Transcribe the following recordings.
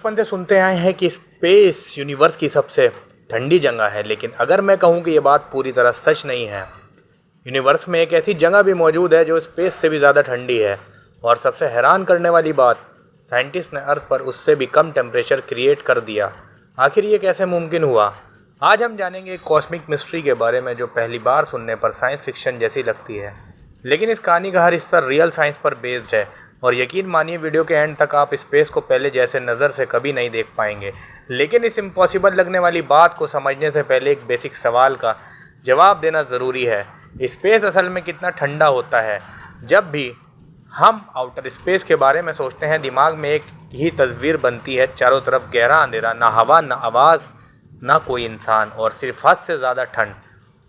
बचपन से सुनते आए हैं कि स्पेस यूनिवर्स की सबसे ठंडी जगह है, लेकिन अगर मैं कहूं कि ये बात पूरी तरह सच नहीं है। यूनिवर्स में एक ऐसी जगह भी मौजूद है जो स्पेस से भी ज़्यादा ठंडी है। और सबसे हैरान करने वाली बात, साइंटिस्ट ने अर्थ पर उससे भी कम टेम्परेचर क्रिएट कर दिया। आखिर ये कैसे मुमकिन हुआ? आज हम जानेंगे एक कॉस्मिक मिस्ट्री के बारे में जो पहली बार सुनने पर साइंस फिक्शन जैसी लगती है, लेकिन इस कहानी का हर हिस्सा रियल साइंस पर बेस्ड है। और यकीन मानिए, वीडियो के एंड तक आप स्पेस को पहले जैसे नज़र से कभी नहीं देख पाएंगे। लेकिन इस इम्पॉसिबल लगने वाली बात को समझने से पहले एक बेसिक सवाल का जवाब देना ज़रूरी है। स्पेस असल में कितना ठंडा होता है? जब भी हम आउटर स्पेस के बारे में सोचते हैं, दिमाग में एक ही तस्वीर बनती है। चारों तरफ गहरा अंधेरा, ना हवा, ना आवाज़, ना कोई इंसान, और सिर्फ हद से ज़्यादा ठंड।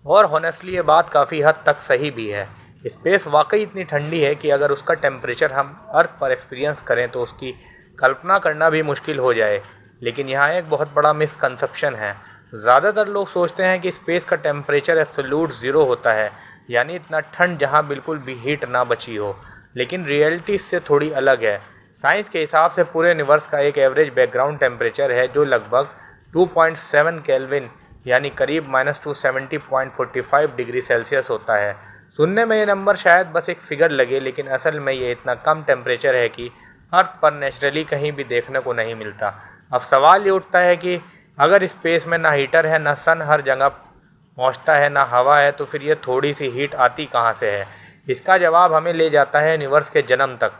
और हॉनेस्टली ये बात काफ़ी हद तक सही भी है। स्पेस वाकई इतनी ठंडी है कि अगर उसका टेम्परेचर हम अर्थ पर एक्सपीरियंस करें तो उसकी कल्पना करना भी मुश्किल हो जाए। लेकिन यहाँ एक बहुत बड़ा मिसकंसेप्शन है। ज़्यादातर लोग सोचते हैं कि स्पेस का टेम्परेचर एब्सोल्यूट ज़ीरो होता है, यानी इतना ठंड जहाँ बिल्कुल भी हीट ना बची हो। लेकिन रियलिटी इससे थोड़ी अलग है। साइंस के हिसाब से पूरे यूनिवर्स का एक एवरेज बैकग्राउंड टेम्परेचर है जो लगभग 2.7 केल्विन, यानी करीब -270.45 डिग्री सेल्सियस होता है। सुनने में ये नंबर शायद बस एक फिगर लगे, लेकिन असल में ये इतना कम टेम्परेचर है कि अर्थ पर नेचुरली कहीं भी देखने को नहीं मिलता। अब सवाल ये उठता है कि अगर स्पेस में ना हीटर है, ना सन हर जगह पहुंचता है, ना हवा है, तो फिर ये थोड़ी सी हीट आती कहाँ से है? इसका जवाब हमें ले जाता है यूनिवर्स के जन्म तक।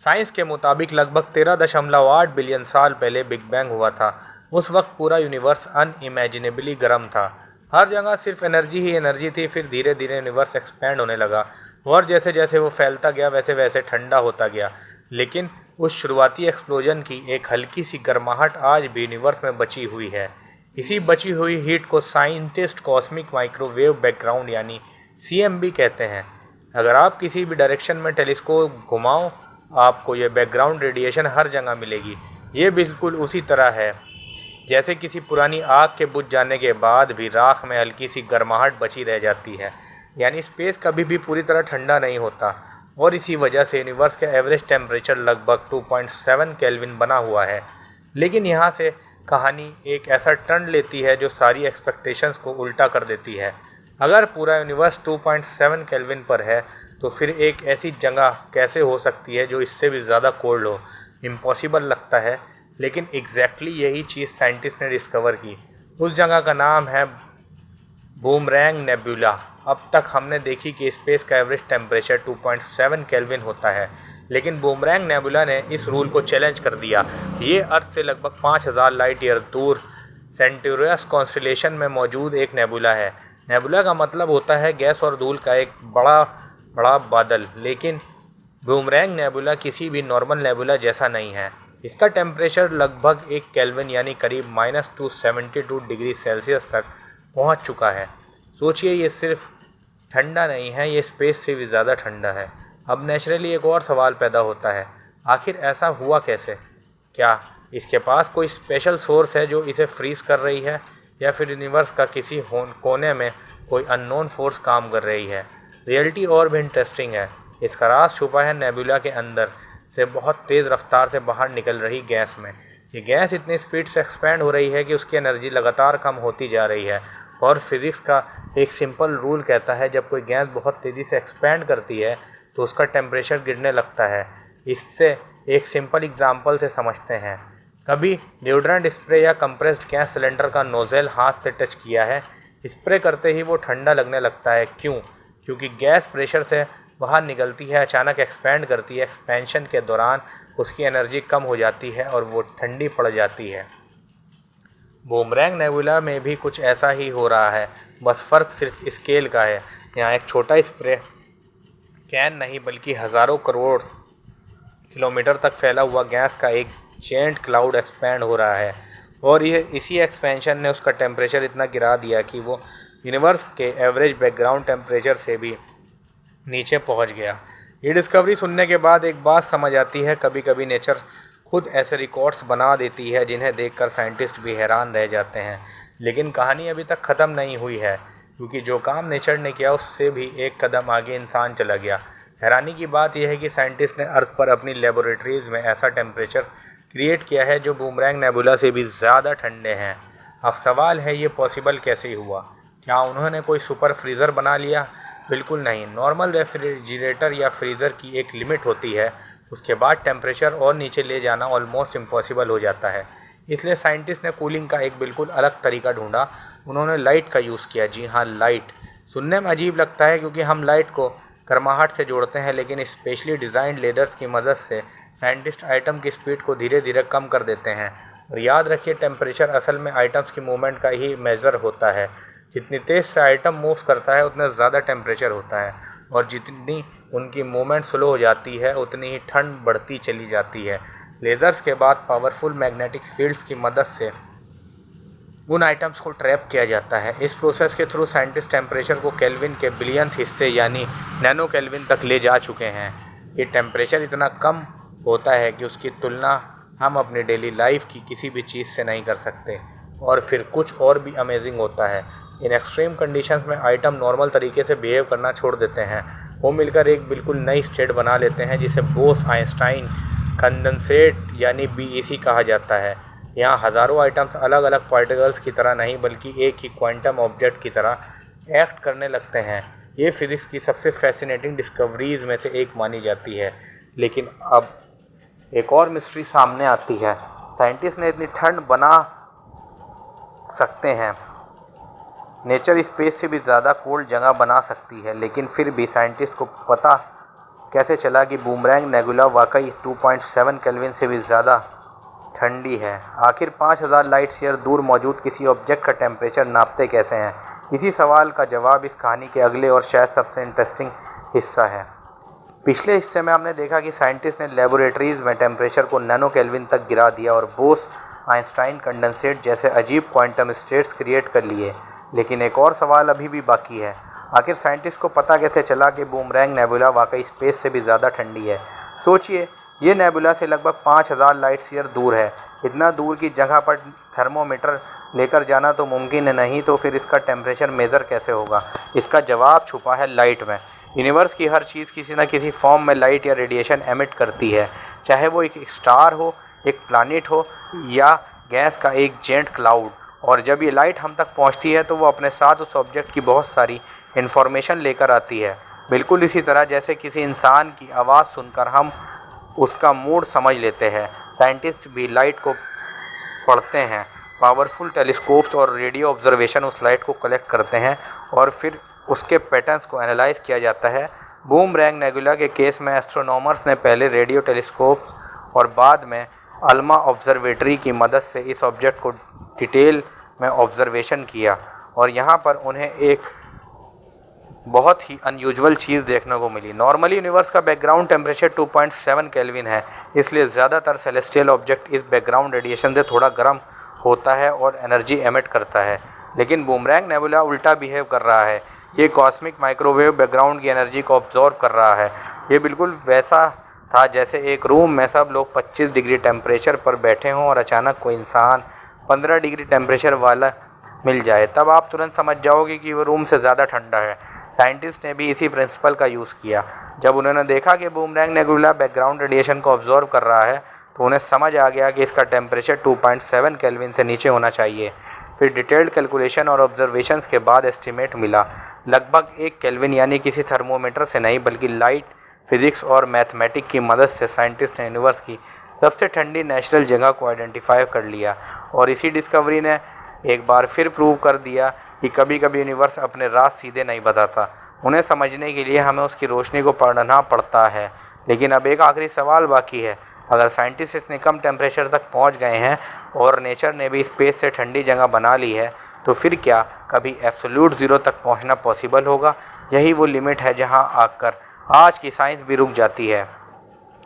साइंस के मुताबिक लगभग 13.8 बिलियन साल पहले बिग बैंग हुआ था। उस वक्त पूरा यूनिवर्स अनइमेजिनेबली गर्म था। हर जगह सिर्फ एनर्जी ही एनर्जी थी। फिर धीरे धीरे यूनिवर्स एक्सपैंड होने लगा, और जैसे जैसे वो फैलता गया वैसे वैसे ठंडा होता गया। लेकिन उस शुरुआती एक्सप्लोजन की एक हल्की सी गर्माहट आज भी यूनिवर्स में बची हुई है। इसी बची हुई हीट को साइंटिस्ट कॉस्मिक माइक्रोवेव बैकग्राउंड यानी CMB कहते हैं। अगर आप किसी भी डायरेक्शन में टेलीस्कोप घुमाओ, आपको ये बैकग्राउंड रेडिएशन हर जगह मिलेगी। ये बिल्कुल उसी तरह है जैसे किसी पुरानी आग के बुझ जाने के बाद भी राख में हल्की सी गर्माहट बची रह जाती है। यानी स्पेस कभी भी पूरी तरह ठंडा नहीं होता, और इसी वजह से यूनिवर्स का एवरेज टेम्परेचर लगभग 2.7 केल्विन बना हुआ है। लेकिन यहाँ से कहानी एक ऐसा टर्न लेती है जो सारी एक्सपेक्टेशंस को उल्टा कर देती है। अगर पूरा यूनिवर्स 2.7 केल्विन पर है, तो फिर एक ऐसी जगह कैसे हो सकती है जो इससे भी ज़्यादा कोल्ड हो? इम्पॉसिबल लगता है, लेकिन एग्जैक्टली यही चीज़ साइंटिस्ट ने डिस्कवर की। उस जगह का नाम है बूमरैंग नेबुला। अब तक हमने देखी कि स्पेस का एवरेज टेम्परेचर 2.7 केल्विन होता है, लेकिन बूमरैंग नेबुला ने इस रूल को चैलेंज कर दिया। ये अर्थ से लगभग 5000 लाइट ईयर दूर सेंटूरियस कॉन्स्टेलेशन में मौजूद एक नेबुला है। नेबुला का मतलब होता है गैस और धूल का एक बड़ा बड़ा बादल। लेकिन बूमरैंग नेबुला किसी भी नॉर्मल नेबुला जैसा नहीं है। इसका टेम्परेचर लगभग 1 केल्विन यानी करीब -272 डिग्री सेल्सियस तक पहुंच चुका है। सोचिए, ये सिर्फ ठंडा नहीं है, ये स्पेस से भी ज़्यादा ठंडा है। अब नेचुरली एक और सवाल पैदा होता है, आखिर ऐसा हुआ कैसे? क्या इसके पास कोई स्पेशल सोर्स है जो इसे फ्रीज कर रही है, या फिर यूनिवर्स का किसी कोने में कोई अननोन फोर्स काम कर रही है? रियलिटी और भी इंटरेस्टिंग है। इसका राज छुपा है नेबुला के अंदर से बहुत तेज़ रफ्तार से बाहर निकल रही गैस में। ये गैस इतनी स्पीड से एक्सपैंड हो रही है कि उसकी एनर्जी लगातार कम होती जा रही है। और फिज़िक्स का एक सिंपल रूल कहता है, जब कोई गैस बहुत तेज़ी से एक्सपैंड करती है तो उसका टेम्परेचर गिरने लगता है। इससे एक सिंपल एग्जांपल से समझते हैं। कभी डिओड्रेंट स्प्रे या कंप्रेस्ड गैस सिलेंडर का नोज़ल हाथ से टच किया है? स्प्रे करते ही वो ठंडा लगने लगता है। क्यों? क्योंकि गैस प्रेशर से बाहर निकलती है, अचानक एक्सपैंड करती है। एक्सपेंशन के दौरान उसकी एनर्जी कम हो जाती है और वो ठंडी पड़ जाती है। बूमरैंग नेबुला में भी कुछ ऐसा ही हो रहा है, बस फ़र्क सिर्फ स्केल का है। यहाँ एक छोटा स्प्रे कैन नहीं, बल्कि हज़ारों करोड़ किलोमीटर तक फैला हुआ गैस का एक जेंट क्लाउड एक्सपैंड हो रहा है। और यह इसी एक्सपेंशन ने उसका टेम्परेचर इतना गिरा दिया कि वो यूनिवर्स के एवरेज बैकग्राउंड टेम्परेचर से भी नीचे पहुंच गया। ये डिस्कवरी सुनने के बाद एक बात समझ आती है, कभी कभी नेचर खुद ऐसे रिकॉर्ड्स बना देती है जिन्हें देखकर साइंटिस्ट भी हैरान रह जाते हैं। लेकिन कहानी अभी तक ख़त्म नहीं हुई है, क्योंकि जो काम नेचर ने किया उससे भी एक कदम आगे इंसान चला गया। हैरानी की बात यह है कि साइंटिस्ट ने अर्थ पर अपनी लेबोरेटरीज़ में ऐसा टेम्परेचर क्रिएट किया है जो बूमरैंग नेबुला से भी ज़्यादा ठंडे हैं। अब सवाल है ये पॉसिबल कैसे हुआ? क्या उन्होंने कोई सुपर फ्रीज़र बना लिया? बिल्कुल नहीं। नॉर्मल रेफ्रिजरेटर या फ्रीज़र की एक लिमिट होती है, उसके बाद टेम्परेचर और नीचे ले जाना ऑलमोस्ट इम्पॉसिबल हो जाता है। इसलिए साइंटिस्ट ने कूलिंग का एक बिल्कुल अलग तरीका ढूंढा। उन्होंने लाइट का यूज़ किया। जी हाँ, लाइट। सुनने में अजीब लगता है क्योंकि हम लाइट को गर्माहट से जोड़ते हैं, लेकिन स्पेशली डिज़ाइंड लेडर्स की मदद से साइंटिस्ट आइटम की स्पीड को धीरे धीरे कम कर देते हैं। और याद रखिए, टेम्परेचर असल में आइटम्स की मूवमेंट का ही मेज़र होता है। जितनी तेज़ से आइटम मूव करता है उतना ज़्यादा टेम्परेचर होता है, और जितनी उनकी मूवमेंट स्लो हो जाती है उतनी ही ठंड बढ़ती चली जाती है। लेज़र्स के बाद पावरफुल मैग्नेटिक फील्ड्स की मदद से उन आइटम्स को ट्रैप किया जाता है। इस प्रोसेस के थ्रू साइंटिस्ट टेम्परेचर को केल्विन के बिलियंथ हिस्से यानी नैनो केल्विन तक ले जा चुके हैं। ये टेम्परेचर इतना कम होता है कि उसकी तुलना हम अपनी डेली लाइफ की किसी भी चीज़ से नहीं कर सकते। और फिर कुछ और भी अमेजिंग होता है। इन एक्सट्रीम कंडीशंस में आइटम नॉर्मल तरीके से बिहेव करना छोड़ देते हैं। वो मिलकर एक बिल्कुल नई स्टेट बना लेते हैं जिसे बोस-आइंस्टाइन कंडेंसेट यानी BEC कहा जाता है। यहाँ हज़ारों आइटम्स अलग अलग पार्टिकल्स की तरह नहीं बल्कि एक ही क्वांटम ऑब्जेक्ट की तरह एक्ट करने लगते हैं। ये फिज़िक्स की सबसे फैसिनेटिंग डिस्कवरीज़ में से एक मानी जाती है। लेकिन अब एक और मिस्ट्री सामने आती है। साइंटिस्ट ने इतनी ठंड बना सकते हैं, नेचर स्पेस से भी ज़्यादा कोल्ड जगह बना सकती है, लेकिन फिर भी साइंटिस्ट को पता कैसे चला कि बूमरैंग नेबुला वाकई 2.7 केल्विन से भी ज़्यादा ठंडी है? आखिर 5000 लाइट ईयर दूर मौजूद किसी ऑब्जेक्ट का टेम्परेचर नापते कैसे हैं? इसी सवाल का जवाब इस कहानी के अगले और शायद सबसे इंटरेस्टिंग हिस्सा है। पिछले हिस्से में हमने देखा कि साइंटिस्ट ने लेबोरेटरीज़ में टेम्परेचर को नैनो केल्विन तक गिरा दिया और बोस आइंस्टाइन कंडेंसेट जैसे अजीब क्वांटम स्टेट्स क्रिएट कर लिए। लेकिन एक और सवाल अभी भी बाकी है। आखिर साइंटिस्ट को पता कैसे चला कि बूमरैंग नेबुला वाकई स्पेस से भी ज़्यादा ठंडी है? सोचिए, ये नेबुला से लगभग 5000 लाइट ईयर दूर है। इतना दूर की जगह पर थर्मोमीटर लेकर जाना तो मुमकिन है नहीं, तो फिर इसका टेम्परेचर मेज़र कैसे होगा? इसका जवाब छुपा है लाइट में। यूनिवर्स की हर चीज़ किसी न किसी फॉर्म में लाइट या रेडिएशन एमिट करती है, चाहे वो एक स्टार हो, एक प्लानिट हो या गैस का एक जेंट क्लाउड। और जब ये लाइट हम तक पहुंचती है तो वो अपने साथ उस ऑब्जेक्ट की बहुत सारी इन्फॉर्मेशन लेकर आती है। बिल्कुल इसी तरह जैसे किसी इंसान की आवाज़ सुनकर हम उसका मूड समझ लेते हैं, साइंटिस्ट भी लाइट को पढ़ते हैं। पावरफुल टेलीस्कोप्स और रेडियो ऑब्जर्वेशन उस लाइट को कलेक्ट करते हैं और फिर उसके पैटर्न्स को एनालाइज किया जाता है। बूमरैंग नेबुला के केस में एस्ट्रोनॉमर्स ने पहले रेडियो टेलीस्कोप्स और बाद में अल्मा ऑब्जर्वेटरी की मदद से इस ऑब्जेक्ट को डिटेल में ऑब्जर्वेशन किया, और यहाँ पर उन्हें एक बहुत ही अनयूजुअल चीज़ देखने को मिली। नॉर्मली यूनिवर्स का बैकग्राउंड टेम्परेचर 2.7 केल्विन है, इसलिए ज़्यादातर सेलेस्टियल ऑब्जेक्ट इस बैकग्राउंड रेडिएशन से थोड़ा गर्म होता है और एनर्जी एमिट करता है। लेकिन बूमरैंग नेबुला उल्टा बिहेव कर रहा है। ये कॉस्मिक माइक्रोवेव बैकग्राउंड की एनर्जी को ऑब्जॉर्व कर रहा है। ये बिल्कुल वैसा था जैसे एक रूम में सब लोग 25 डिग्री टेम्परेचर पर बैठे हों और अचानक कोई इंसान 15 डिग्री टेम्परेचर वाला मिल जाए। तब आप तुरंत समझ जाओगे कि वो रूम से ज़्यादा ठंडा है। साइंटिस्ट ने भी इसी प्रिंसिपल का यूज़ किया। जब उन्होंने देखा कि बूमरैंग नेबुला बैकग्राउंड रेडिएशन को ऑब्जॉर्व कर रहा है तो उन्हें समझ आ गया कि इसका टेम्परेचर 2.7 केल्विन से नीचे होना चाहिए। फिर डिटेल्ड कैलकुलेशन और ऑब्जर्वेशंस के बाद एस्टिमेट मिला लगभग 1 केल्विन, यानी किसी थर्मोमीटर से नहीं बल्कि लाइट, फिज़िक्स और मैथमेटिक्स की मदद से साइंटिस्ट ने यूनिवर्स की सबसे ठंडी नेचुरल जगह को आइडेंटिफाई कर लिया। और इसी डिस्कवरी ने एक बार फिर प्रूव कर दिया कि कभी कभी यूनिवर्स अपने राज सीधे नहीं बताता। उन्हें समझने के लिए हमें उसकी रोशनी को पढ़ना पड़ता है। लेकिन अब एक आखिरी सवाल बाकी है। अगर साइंटिस्ट इतने कम टेम्परेचर तक पहुंच गए हैं और नेचर ने भी स्पेस से ठंडी जगह बना ली है, तो फिर क्या कभी एब्सोल्यूट ज़ीरो तक पहुंचना पॉसिबल होगा? यही वो लिमिट है जहां आकर आज की साइंस भी रुक जाती है।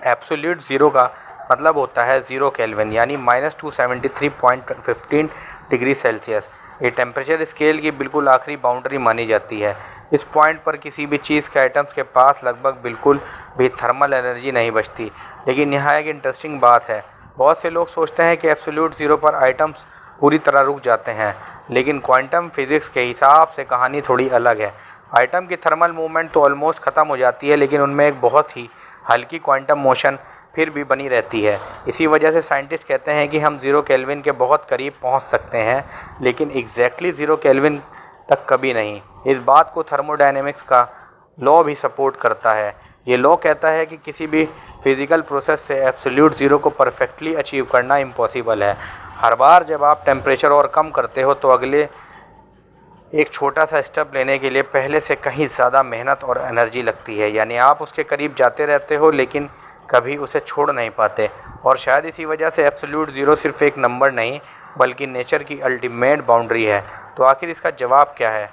एब्सोल्यूट ज़ीरो का मतलब होता है 0 केल्विन, यानी -273.15 डिग्री सेल्सियस। ये टेम्परेचर स्केल की बिल्कुल आखिरी बाउंड्री मानी जाती है। इस पॉइंट पर किसी भी चीज़ के आइटम्स के पास लगभग बिल्कुल भी थर्मल एनर्जी नहीं बचती। लेकिन यहाँ एक इंटरेस्टिंग बात है। बहुत से लोग सोचते हैं कि एब्सोल्यूट ज़ीरो पर आइटम्स पूरी तरह रुक जाते हैं, लेकिन क्वांटम फिज़िक्स के हिसाब से कहानी थोड़ी अलग है। आइटम की थर्मल मूवमेंट तो ऑलमोस्ट ख़त्म हो जाती है, लेकिन उनमें एक बहुत ही हल्की क्वांटम मोशन फिर भी बनी रहती है। इसी वजह से साइंटिस्ट कहते हैं कि हम 0 केल्विन के बहुत करीब पहुंच सकते हैं, लेकिन एग्जैक्टली 0 केल्विन तक कभी नहीं। इस बात को थर्मोडायनेमिक्स का लॉ भी सपोर्ट करता है। ये लॉ कहता है कि किसी भी फिज़िकल प्रोसेस से एब्सोल्यूट ज़ीरो को परफेक्टली अचीव करना इम्पॉसिबल है। हर बार जब आप टेम्परेचर और कम करते हो तो अगले एक छोटा सा स्टेप लेने के लिए पहले से कहीं ज़्यादा मेहनत और एनर्जी लगती है। यानी आप उसके करीब जाते रहते हो लेकिन कभी उसे छोड़ नहीं पाते। और शायद इसी वजह से एब्सोल्यूट ज़ीरो सिर्फ एक नंबर नहीं बल्कि नेचर की अल्टीमेट बाउंड्री है। तो आखिर इसका जवाब क्या है?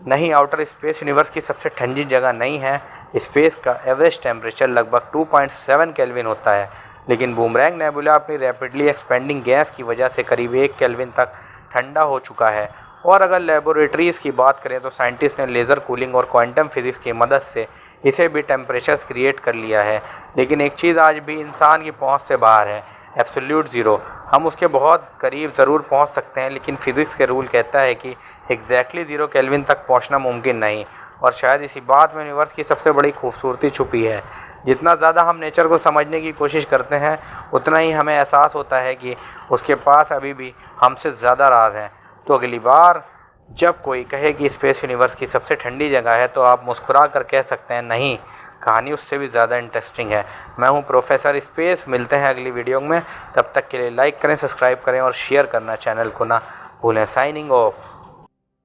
नहीं, आउटर स्पेस यूनिवर्स की सबसे ठंडी जगह नहीं है। स्पेस का एवरेज टेम्परेचर लगभग 2.7 केल्विन होता है, लेकिन बूमरैंग नेबुला अपनी रैपिडली एक्सपेंडिंग गैस की वजह से करीब 1 केल्विन तक ठंडा हो चुका है। और अगर लेबोरेटरीज़ की बात करें तो साइंटिस्ट ने लेज़र कूलिंग और क्वांटम फिज़िक्स की मदद से इसे भी टेम्परेचर्स क्रिएट कर लिया है। लेकिन एक चीज़ आज भी इंसान की पहुंच से बाहर है, एब्सोल्यूट ज़ीरो। हम उसके बहुत करीब ज़रूर पहुंच सकते हैं, लेकिन फिज़िक्स के रूल कहता है कि एग्जैक्टली 0 केल्विन तक पहुंचना मुमकिन नहीं। और शायद इसी बात में यूनिवर्स की सबसे बड़ी खूबसूरती छुपी है। जितना ज़्यादा हम नेचर को समझने की कोशिश करते हैं, उतना ही हमें एहसास होता है कि उसके पास अभी भी हमसे ज़्यादा राज हैं। तो अगली बार जब कोई कहे कि स्पेस यूनिवर्स की सबसे ठंडी जगह है, तो आप मुस्कुरा कर कह सकते हैं, नहीं, कहानी उससे भी ज़्यादा इंटरेस्टिंग है। मैं हूं प्रोफेसर स्पेस। मिलते हैं अगली वीडियो में। तब तक के लिए लाइक करें, सब्सक्राइब करें और शेयर करना चैनल को ना भूलें। Signing off.